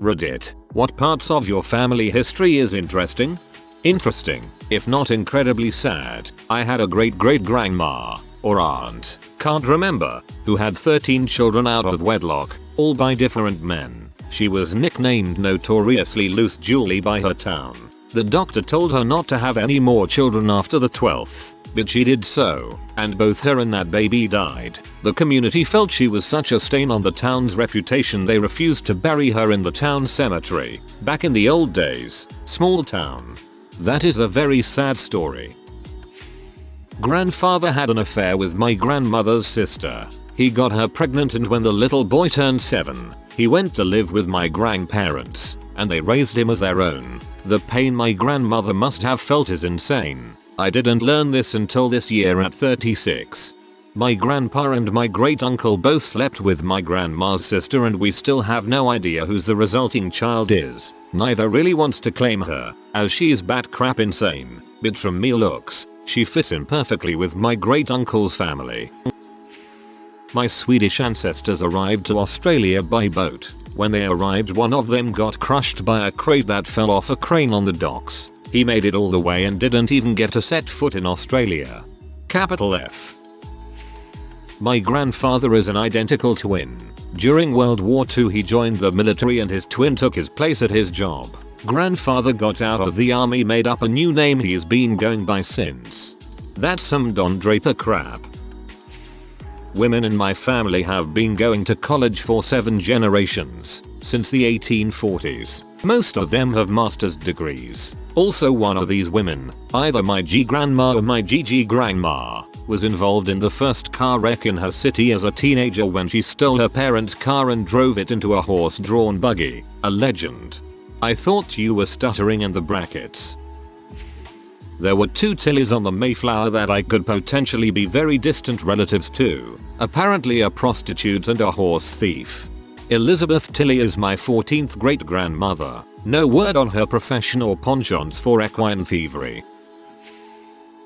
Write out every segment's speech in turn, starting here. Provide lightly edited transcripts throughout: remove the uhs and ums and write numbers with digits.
Reddit, what parts of your family history is interesting? Interesting, if not incredibly sad. I had a great-great-grandma, or aunt, can't remember, who had 13 children out of wedlock, all by different men. She was nicknamed Notoriously Loose Julie by her town. The doctor told her not to have any more children after the 12th. But she did so, and both her and that baby died. The community felt she was such a stain on the town's reputation they refused to bury her in the town cemetery. Back in the old days, small town. That is a very sad story. Grandfather had an affair with my grandmother's sister. He got her pregnant, and when the little boy turned 7, he went to live with my grandparents, and they raised him as their own. The pain my grandmother must have felt is insane. I didn't learn this until this year at 36. My grandpa and my great uncle both slept with my grandma's sister, and we still have no idea whose the resulting child is. Neither really wants to claim her, as she's bat crap insane, but from me looks, she fit in perfectly with my great uncle's family. My Swedish ancestors arrived to Australia by boat. When they arrived, one of them got crushed by a crate that fell off a crane on the docks. He made it all the way and didn't even get to set foot in Australia. Capital F. My grandfather is an identical twin. During World War II he joined the military and his twin took his place at his job. Grandfather got out of the army, made up a new name he's been going by since. That's some Don Draper crap. Women in my family have been going to college for 7 generations, since the 1840s. Most of them have master's degrees. Also, one of these women, either my G-grandma or my GG-grandma, was involved in the first car wreck in her city as a teenager when she stole her parents' car and drove it into a horse-drawn buggy. A legend. I thought you were stuttering in the brackets. There were 2 Tillys on the Mayflower that I could potentially be very distant relatives to. Apparently a prostitute and a horse thief. Elizabeth Tilley is my 14th great-grandmother. No word on her profession or penchants for equine thievery.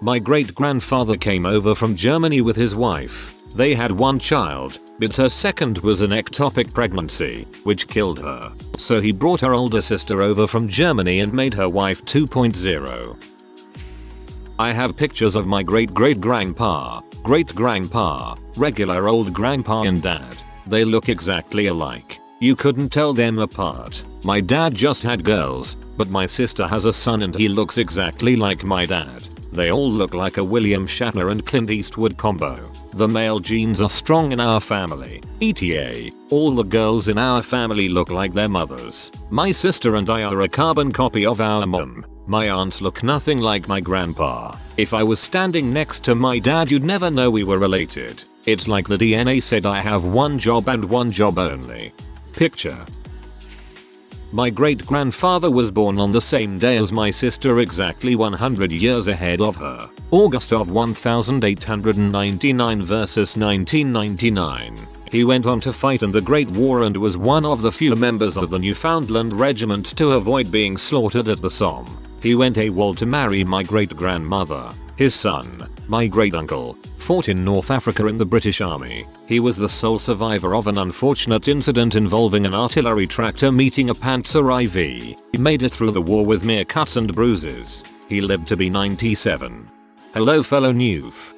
My great-grandfather came over from Germany with his wife. They had 1 child, but her second was an ectopic pregnancy, which killed her. So he brought her older sister over from Germany and made her wife 2.0. I have pictures of my great-great-grandpa, great-grandpa, regular old grandpa and dad. They look exactly alike. You couldn't tell them apart. My dad just had girls, but my sister has a son and he looks exactly like my dad. They all look like a William Shatner and Clint Eastwood combo. The male genes are strong in our family. ETA, all the girls in our family look like their mothers. My sister and I are a carbon copy of our mum. My aunts look nothing like my grandpa. If I was standing next to my dad, you'd never know we were related. It's like the DNA said I have one job and one job only. Picture. My great-grandfather was born on the same day as my sister, exactly 100 years ahead of her. August of 1899 versus 1999. He went on to fight in the Great War and was one of the few members of the Newfoundland Regiment to avoid being slaughtered at the Somme. He went AWOL to marry my great-grandmother. His son, my great-uncle, fought in North Africa in the British Army. He was the sole survivor of an unfortunate incident involving an artillery tractor meeting a Panzer IV. He made it through the war with mere cuts and bruises. He lived to be 97. Hello fellow Newf.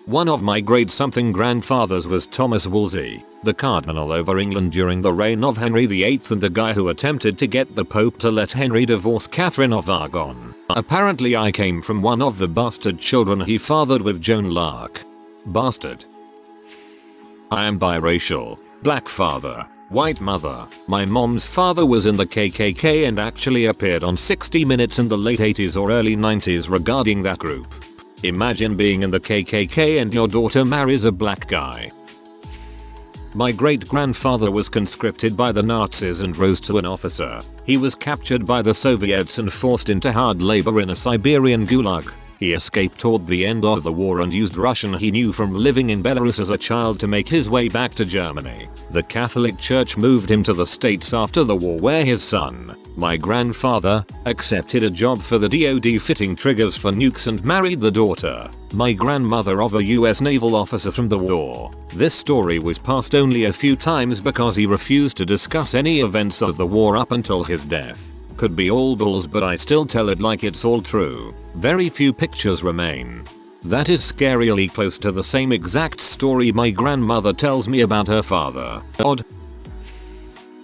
One of my great-something grandfathers was Thomas Wolsey, the cardinal over England during the reign of Henry VIII and the guy who attempted to get the Pope to let Henry divorce Catherine of Aragon. Apparently I came from one of the bastard children he fathered with Joan Lark. Bastard. I am biracial. Black father, white mother. My mom's father was in the KKK and actually appeared on 60 Minutes in the late 80s or early 90s regarding that group. Imagine being in the KKK and your daughter marries a black guy. My great-grandfather was conscripted by the Nazis and rose to an officer. He was captured by the Soviets and forced into hard labor in a Siberian gulag. He escaped toward the end of the war and used Russian he knew from living in Belarus as a child to make his way back to Germany. The Catholic Church moved him to the States after the war, where his son, my grandfather, accepted a job for the DoD fitting triggers for nukes and married the daughter, my grandmother, of a US naval officer from the war. This story was passed only a few times because he refused to discuss any events of the war up until his death. Could be all bulls, but I still tell it like it's all true. Very few pictures remain. That is scarily close to the same exact story my grandmother tells me about her father. Odd.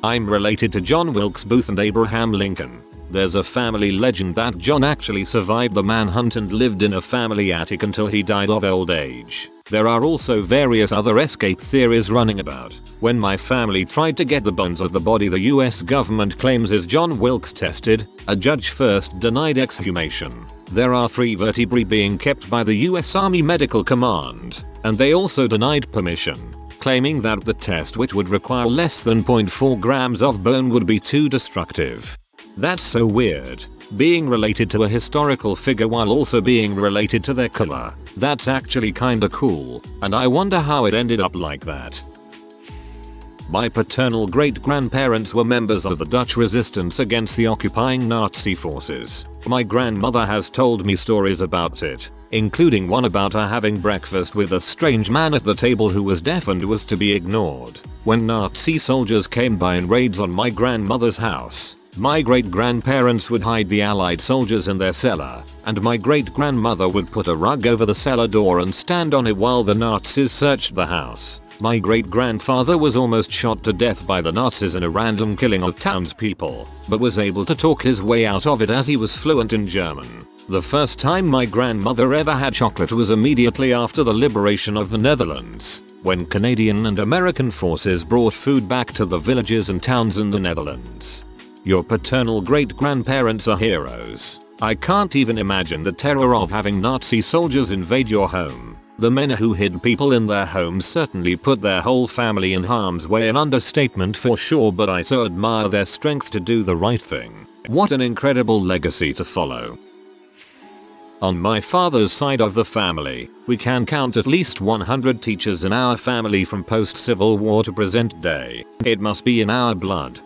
I'm related to John Wilkes Booth and Abraham Lincoln. There's a family legend that John actually survived the manhunt and lived in a family attic until he died of old age. There are also various other escape theories running about. When my family tried to get the bones of the body the US government claims is John Wilkes tested, a judge first denied exhumation. There are 3 vertebrae being kept by the US Army Medical Command, and they also denied permission, claiming that the test, which would require less than 0.4 grams of bone, would be too destructive. That's so weird. Being related to a historical figure while also being related to their color. That's actually kinda cool, and I wonder how it ended up like that. My paternal great-grandparents were members of the Dutch resistance against the occupying Nazi forces. My grandmother has told me stories about it, including one about her having breakfast with a strange man at the table who was deaf and was to be ignored. When Nazi soldiers came by in raids on my grandmother's house, my great-grandparents would hide the Allied soldiers in their cellar, and my great-grandmother would put a rug over the cellar door and stand on it while the Nazis searched the house. My great-grandfather was almost shot to death by the Nazis in a random killing of townspeople, but was able to talk his way out of it as he was fluent in German. The first time my grandmother ever had chocolate was immediately after the liberation of the Netherlands, when Canadian and American forces brought food back to the villages and towns in the Netherlands. Your paternal great-grandparents are heroes. I can't even imagine the terror of having Nazi soldiers invade your home. The men who hid people in their homes certainly put their whole family in harm's way, an understatement for sure, but I so admire their strength to do the right thing. What an incredible legacy to follow. On my father's side of the family, we can count at least 100 teachers in our family from post-Civil War to present day. It must be in our blood.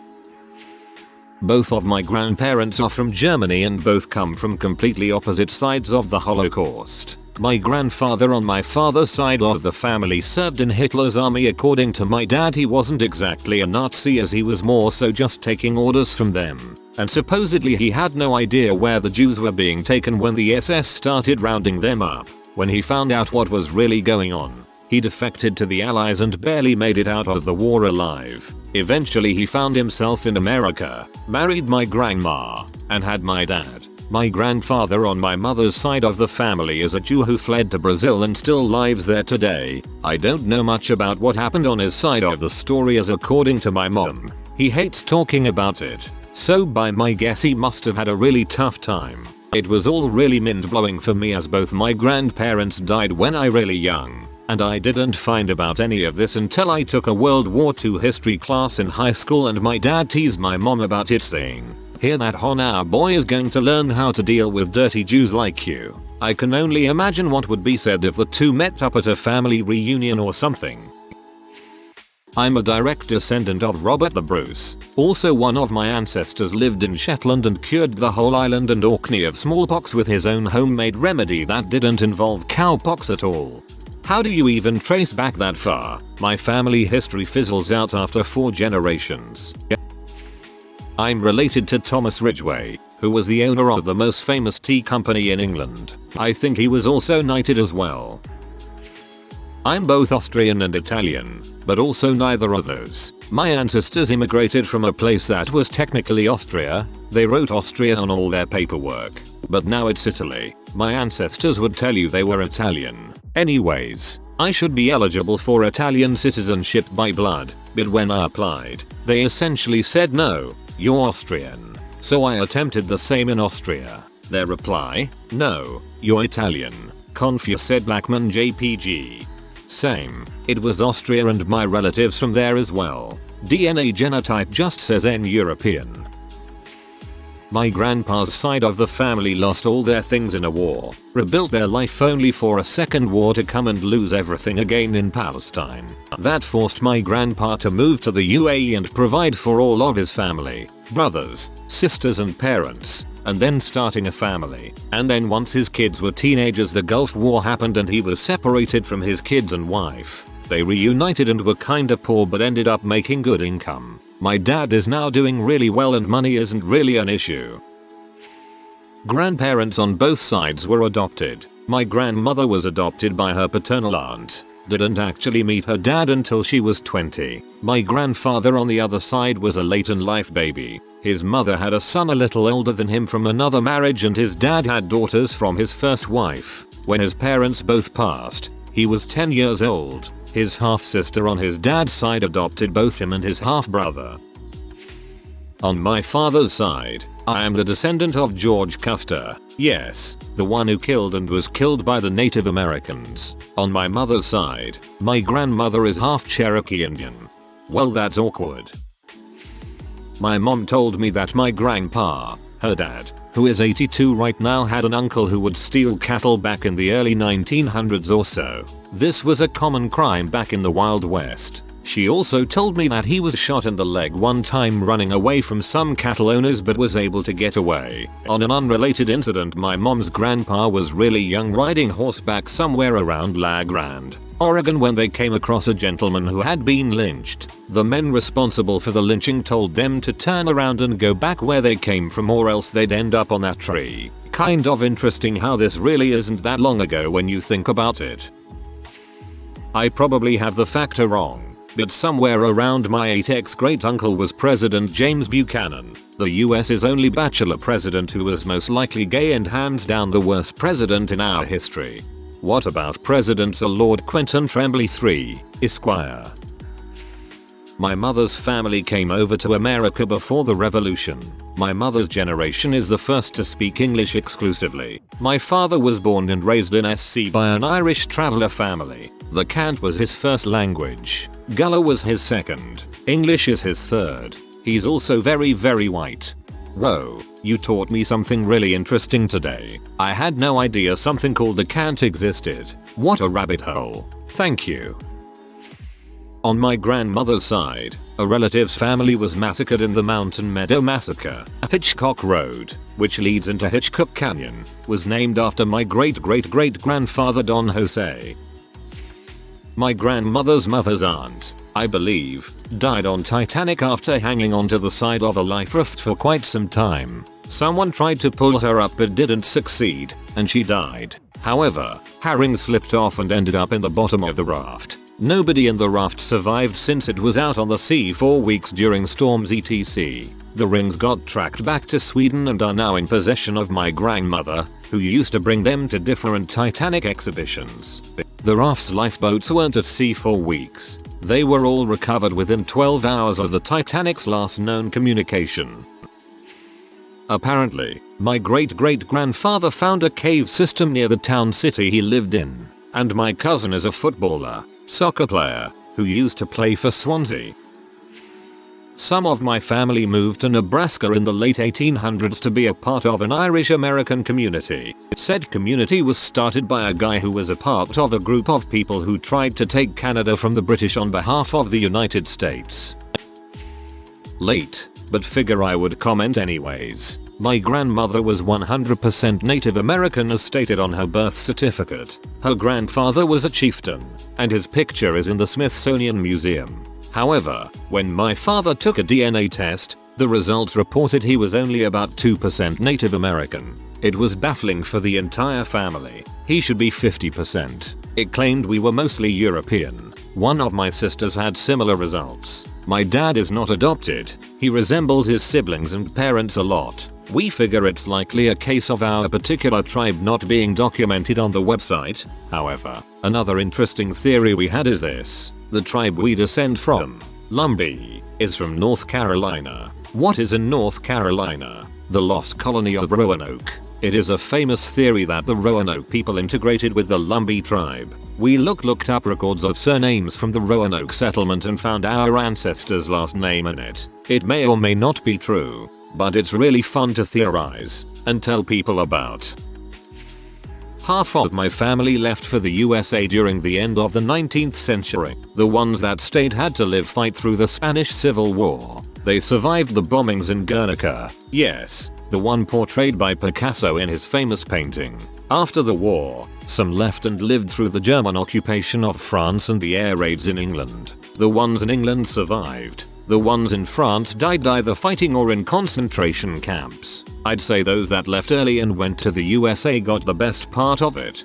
Both of my grandparents are from Germany and both come from completely opposite sides of the Holocaust. My grandfather on my father's side of the family served in Hitler's army. According to my dad, he wasn't exactly a Nazi, as he was more so just taking orders from them. And supposedly he had no idea where the Jews were being taken when the SS started rounding them up. When he found out what was really going on, he defected to the Allies and barely made it out of the war alive. Eventually he found himself in America, married my grandma, and had my dad. My grandfather on my mother's side of the family is a Jew who fled to Brazil and still lives there today. I don't know much about what happened on his side of the story, as according to my mom, he hates talking about it. So by my guess he must have had a really tough time. It was all really mind-blowing for me, as both my grandparents died when I really young, and I didn't find about any of this until I took a World War II history class in high school, and my dad teased my mom about it, saying, "Hear that, hon? Our boy is going to learn how to deal with dirty Jews like you." I can only imagine what would be said if the two met up at a family reunion or something. I'm a direct descendant of Robert the Bruce. Also, one of my ancestors lived in Shetland and cured the whole island and Orkney of smallpox with his own homemade remedy that didn't involve cowpox at all. How do you even trace back that far? My family history fizzles out after 4 generations. I'm related to Thomas Ridgway, who was the owner of the most famous tea company in England. I think he was also knighted as well. I'm both Austrian and Italian, but also neither of those. My ancestors immigrated from a place that was technically Austria. They wrote Austria on all their paperwork, but now it's Italy. My ancestors would tell you they were Italian. Anyways, I should be eligible for Italian citizenship by blood, but when I applied, they essentially said no, you're Austrian. So I attempted the same in Austria. Their reply, no, you're Italian. Confused, said Blackman JPG. Same, it was Austria and my relatives from there as well. DNA genotype just says N European. My grandpa's side of the family lost all their things in a war, rebuilt their life only for a second war to come and lose everything again in Palestine. That forced my grandpa to move to the UAE and provide for all of his family, brothers, sisters and parents, and then starting a family. And then once his kids were teenagers, the Gulf War happened and he was separated from his kids and wife. They reunited and were kinda poor but ended up making good income. My dad is now doing really well and money isn't really an issue. Grandparents on both sides were adopted. My grandmother was adopted by her paternal aunt. Didn't actually meet her dad until she was 20. My grandfather on the other side was a late in life baby. His mother had a son a little older than him from another marriage and his dad had daughters from his first wife. When his parents both passed, he was 10 years old. His half-sister on his dad's side adopted both him and his half-brother. On my father's side, I am the descendant of George Custer. Yes, the one who killed and was killed by the Native Americans. On my mother's side, my grandmother is half Cherokee Indian. Well, that's awkward. My mom told me that my grandpa, her dad, who is 82 right now, had an uncle who would steal cattle back in the early 1900s or so. This was a common crime back in the Wild West. She also told me that he was shot in the leg one time running away from some cattle owners but was able to get away. On an unrelated incident, my mom's grandpa was really young riding horseback somewhere around La Grande, Oregon, when they came across a gentleman who had been lynched. The men responsible for the lynching told them to turn around and go back where they came from or else they'd end up on that tree. Kind of interesting how this really isn't that long ago when you think about it. I probably have the factor wrong, but somewhere around my 8x great uncle was President James Buchanan, the US's only bachelor president who was most likely gay and hands down the worst president in our history. What about President Sir Lord Quentin Tremblay III, Esquire? My mother's family came over to America before the revolution. My mother's generation is the first to speak English exclusively. My father was born and raised in SC by an Irish traveller family. The Cant was his first language. Gullah was his second. English is his third. He's also very white. Whoa, you taught me something really interesting today. I had no idea something called the Cant existed. What a rabbit hole. Thank you. On my grandmother's side, a relative's family was massacred in the Mountain Meadow Massacre. Hitchcock Road, which leads into Hitchcock Canyon, was named after my great-great-great-grandfather Don Jose. My grandmother's mother's aunt, I believe, died on Titanic after hanging onto the side of a life raft for quite some time. Someone tried to pull her up but didn't succeed, and she died. However, her ring slipped off and ended up in the bottom of the raft. Nobody in the raft survived since it was out on the sea for weeks during storms etc. The rings got tracked back to Sweden and are now in possession of my grandmother, who used to bring them to different Titanic exhibitions. The raft's lifeboats weren't at sea for weeks. They were all recovered within 12 hours of the Titanic's last known communication. Apparently, my great-great-grandfather found a cave system near the town city he lived in, and my cousin is a footballer, soccer player, who used to play for Swansea. Some of my family moved to Nebraska in the late 1800s to be a part of an Irish-American community. Said community was started by a guy who was a part of a group of people who tried to take Canada from the British on behalf of the United States. Late, but figure I would comment anyways. My grandmother was 100% Native American as stated on her birth certificate. Her grandfather was a chieftain, and his picture is in the Smithsonian Museum. However, when my father took a DNA test, the results reported he was only about 2% Native American. It was baffling for the entire family. He should be 50%. It claimed we were mostly European. One of my sisters had similar results. My dad is not adopted. He resembles his siblings and parents a lot. We figure it's likely a case of our particular tribe not being documented on the website. However, another interesting theory we had is this. The tribe we descend from, Lumbee, is from North Carolina. What is in North Carolina? The lost colony of Roanoke. It is a famous theory that the Roanoke people integrated with the Lumbee tribe. We looked up records of surnames from the Roanoke settlement and found our ancestors' last name in it. It may or may not be true. but it's really fun to theorize and tell people about. Half of my family left for the USA during the end of the 19th century. The ones that stayed had to fight through the Spanish Civil War. They survived the bombings in Guernica. Yes, the one portrayed by Picasso in his famous painting. After the war, some left and lived through the German occupation of France and the air raids in England. The ones in England survived. The ones in France died either fighting or in concentration camps. I'd say those that left early and went to the USA got the best part of it.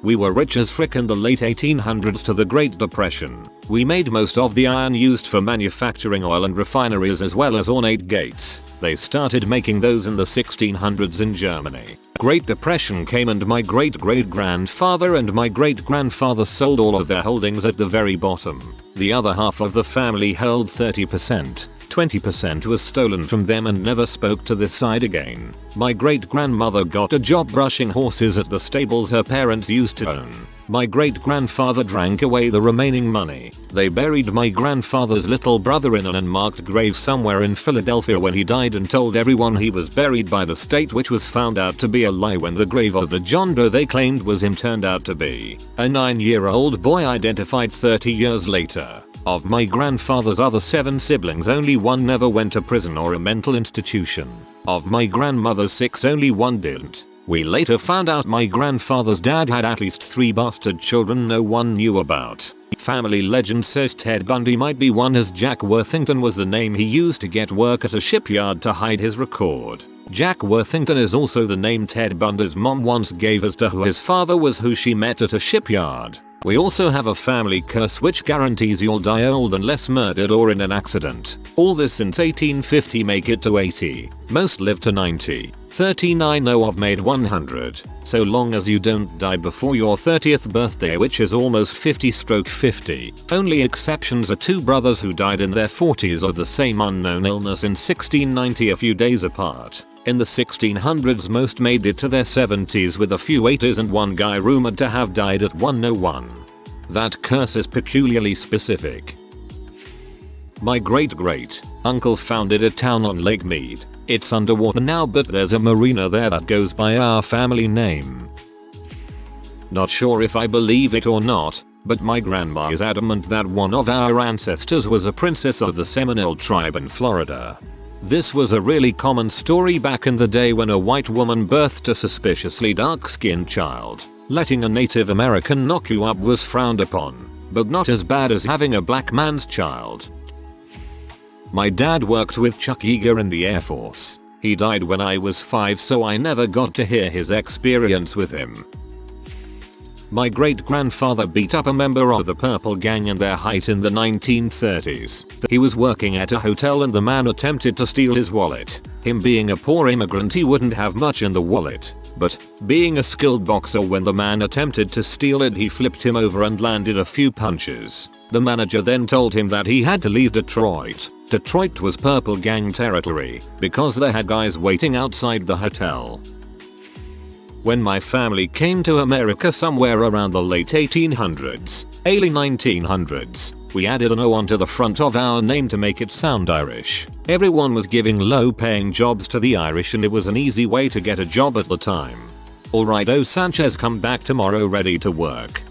We were rich as frick in the late 1800s to the Great Depression. We made most of the iron used for manufacturing oil and refineries as well as ornate gates. They started making those in the 1600s in Germany. Great Depression came and my great-great-grandfather and my great-grandfather sold all of their holdings at the very bottom. The other half of the family held 30%. 20% was stolen from them and never spoke to this side again. My great-grandmother got a job brushing horses at the stables her parents used to own. My great-grandfather drank away the remaining money. They buried my grandfather's little brother in an unmarked grave somewhere in Philadelphia when he died and told everyone he was buried by the state, which was found out to be a lie when the grave of the John Doe they claimed was him turned out to be a 9-year-old boy identified 30 years later. Of my grandfather's other 7 siblings, only one never went to prison or a mental institution. Of my grandmother's 6, only one didn't. We later found out my grandfather's dad had at least 3 bastard children no one knew about. Family legend says Ted Bundy might be one, as Jack Worthington was the name he used to get work at a shipyard to hide his record. Jack Worthington is also the name Ted Bundy's mom once gave as to who his father was, who she met at a shipyard. We also have a family curse which guarantees you'll die old unless murdered or in an accident. All this since 1850 make it to 80. Most live to 90. 39 know of made 100. So long as you don't die before your 30th birthday, which is almost 50/50. Only exceptions are 2 brothers who died in their 40s of the same unknown illness in 1690, a few days apart. In the 1600s most made it to their 70s, with a few 80s and one guy rumored to have died at 101. That curse is peculiarly specific. My great-great-uncle founded a town on Lake Mead. It's underwater now, but there's a marina there that goes by our family name. Not sure if I believe it or not, but my grandma is adamant that one of our ancestors was a princess of the Seminole tribe in Florida. This was a really common story back in the day when a white woman birthed a suspiciously dark-skinned child. Letting a Native American knock you up was frowned upon, but not as bad as having a black man's child. My dad worked with Chuck Yeager in the Air Force. He died when I was 5, so I never got to hear his experience with him. My great-grandfather beat up a member of the Purple Gang in their height in the 1930s. He was working at a hotel and the man attempted to steal his wallet. Him being a poor immigrant, he wouldn't have much in the wallet, but being a skilled boxer, when the man attempted to steal it, he flipped him over and landed a few punches. The manager then told him that he had to leave Detroit. Detroit was Purple Gang territory because they had guys waiting outside the hotel. When my family came to America somewhere around the late 1800s, early 1900s, we added an O onto the front of our name to make it sound Irish. Everyone was giving low-paying jobs to the Irish and it was an easy way to get a job at the time. Alright, O Sanchez, come back tomorrow ready to work.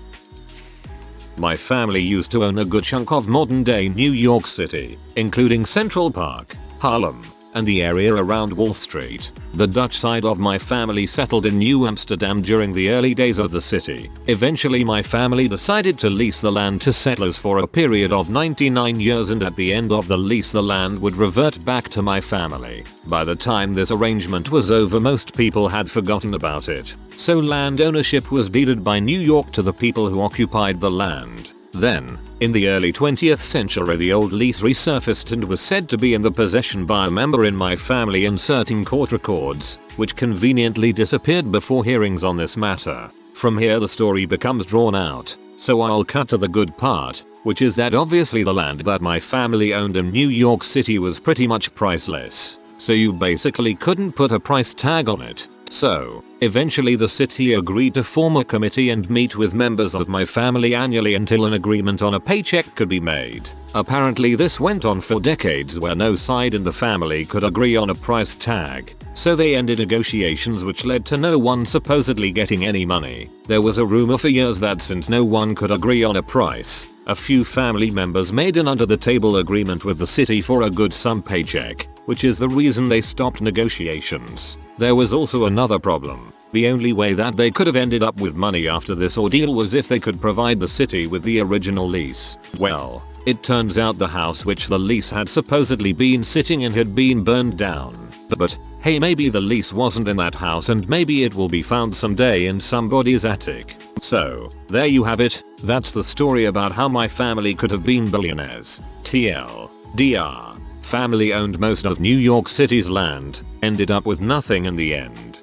My family used to own a good chunk of modern-day New York City, including Central Park, Harlem, and the area around Wall Street. The Dutch side of my family settled in New Amsterdam during the early days of the city. Eventually my family decided to lease the land to settlers for a period of 99 years, and at the end of the lease the land would revert back to my family. By the time this arrangement was over, most people had forgotten about it. So land ownership was deeded by New York to the people who occupied the land. Then, in the early 20th century, the old lease resurfaced and was said to be in the possession by a member in my family inserting court records, which conveniently disappeared before hearings on this matter. From here the story becomes drawn out, so I'll cut to the good part, which is that obviously the land that my family owned in New York City was pretty much priceless. So you basically couldn't put a price tag on it. So, eventually the city agreed to form a committee and meet with members of my family annually until an agreement on a paycheck could be made. Apparently this went on for decades where no side in the family could agree on a price tag, so they ended negotiations which led to no one supposedly getting any money. There was a rumor for years that since no one could agree on a price, a few family members made an under-the-table agreement with the city for a good sum paycheck, which is the reason they stopped negotiations. There was also another problem. The only way that they could have ended up with money after this ordeal was if they could provide the city with the original lease. Well, it turns out the house which the lease had supposedly been sitting in had been burned down. But hey, maybe the lease wasn't in that house and maybe it will be found someday in somebody's attic. So, there you have it. That's the story about how my family could have been billionaires. TLDR. Family owned most of New York City's land, ended up with nothing in the end.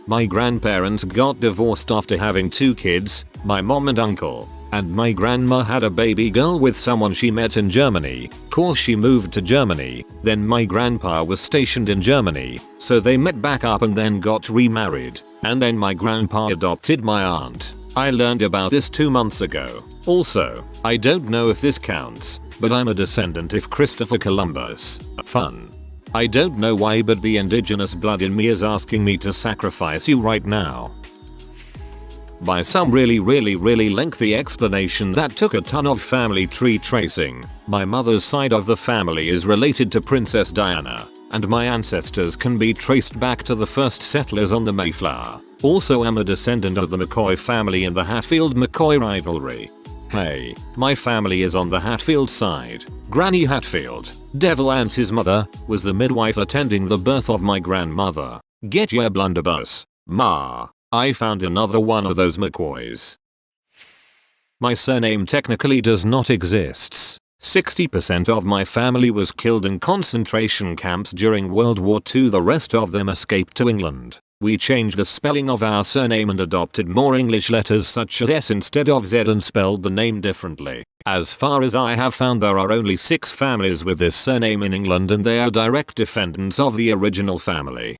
My grandparents got divorced after having 2 kids, my mom and uncle, and my grandma had a baby girl with someone she met in Germany, cause she moved to Germany, then my grandpa was stationed in Germany, so they met back up and then got remarried, and then my grandpa adopted my aunt. I learned about this 2 months ago. Also, I don't know if this counts, but I'm a descendant of Christopher Columbus. Fun. I don't know why, but the indigenous blood in me is asking me to sacrifice you right now. By some really lengthy explanation that took a ton of family tree tracing, my mother's side of the family is related to Princess Diana, and my ancestors can be traced back to the first settlers on the Mayflower. Also, I'm a descendant of the McCoy family and the Hatfield-McCoy rivalry. Hey, my family is on the Hatfield side. Granny Hatfield, Devil Ance's mother, was the midwife attending the birth of my grandmother. Get your blunderbuss, ma. I found another one of those McCoys. My surname technically does not exist. 60% of my family was killed in concentration camps during World War II. The rest of them escaped to England. We changed the spelling of our surname and adopted more English letters such as S instead of Z and spelled the name differently. As far as I have found, there are only 6 families with this surname in England and they are direct descendants of the original family.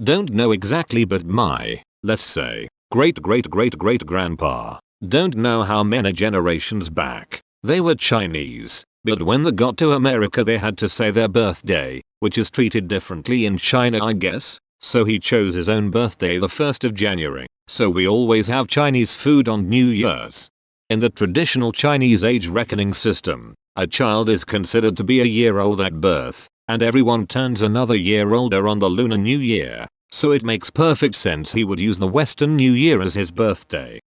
Don't know exactly, but my, let's say, great-great-great-great-grandpa, don't know how many generations back, they were Chinese, but when they got to America they had to say their birthday, which is treated differently in China I guess. So he chose his own birthday, the 1st of January, so we always have Chinese food on New Year's. In the traditional Chinese age reckoning system, a child is considered to be a year old at birth, and everyone turns another year older on the Lunar New Year, so it makes perfect sense he would use the Western New Year as his birthday.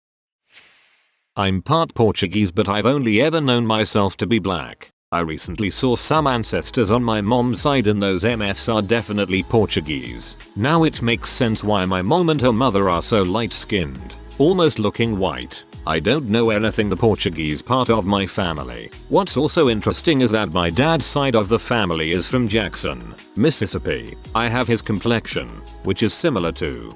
I'm part Portuguese, but I've only ever known myself to be black. I recently saw some ancestors on my mom's side and those MFs are definitely Portuguese. Now it makes sense why my mom and her mother are so light-skinned, almost looking white. I don't know anything the Portuguese part of my family. What's also interesting is that my dad's side of the family is from Jackson, Mississippi. I have his complexion, which is similar to,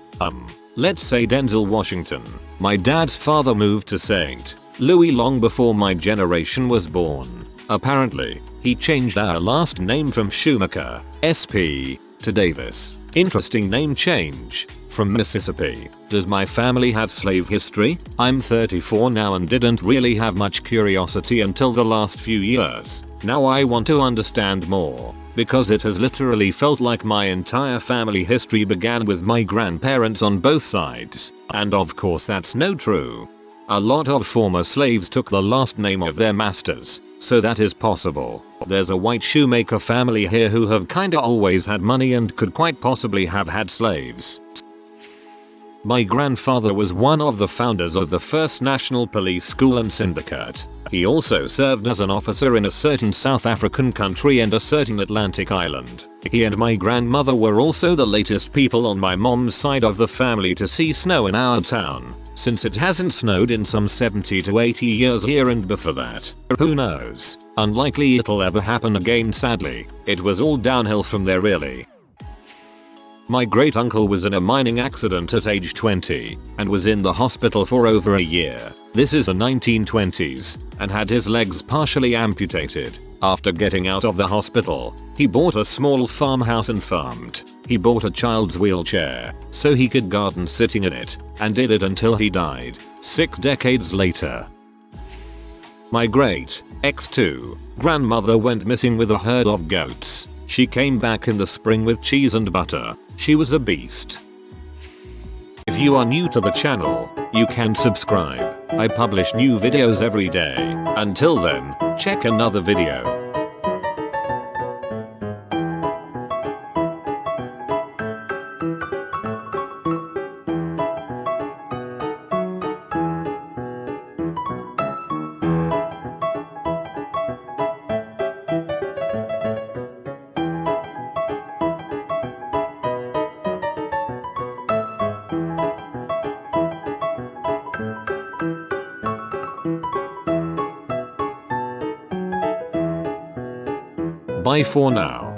let's say Denzel Washington. My dad's father moved to St. Louis long before my generation was born. Apparently, he changed our last name from Schumacher, SP, to Davis. Interesting name change. From Mississippi. Does my family have slave history? I'm 34 now and didn't really have much curiosity until the last few years. Now I want to understand more, because it has literally felt like my entire family history began with my grandparents on both sides. And of course that's no true. A lot of former slaves took the last name of their masters, so that is possible. There's a white shoemaker family here who have kinda always had money and could quite possibly have had slaves. My grandfather was one of the founders of the first National Police School and Syndicate. He also served as an officer in a certain South African country and a certain Atlantic island. He and my grandmother were also the latest people on my mom's side of the family to see snow in our town, since it hasn't snowed in some 70 to 80 years here, and before that, who knows? Unlikely it'll ever happen again, sadly. It was all downhill from there really. My great uncle was in a mining accident at age 20 and was in the hospital for over a year. This is the 1920s and had his legs partially amputated. After getting out of the hospital, he bought a small farmhouse and farmed. He bought a child's wheelchair so he could garden sitting in it, and did it until he died, 6 decades later. My great X2 grandmother went missing with a herd of goats. She came back in the spring with cheese and butter. She was a beast. If you are new to the channel, you can subscribe. I publish new videos every day. Until then, check another video. Bye for now.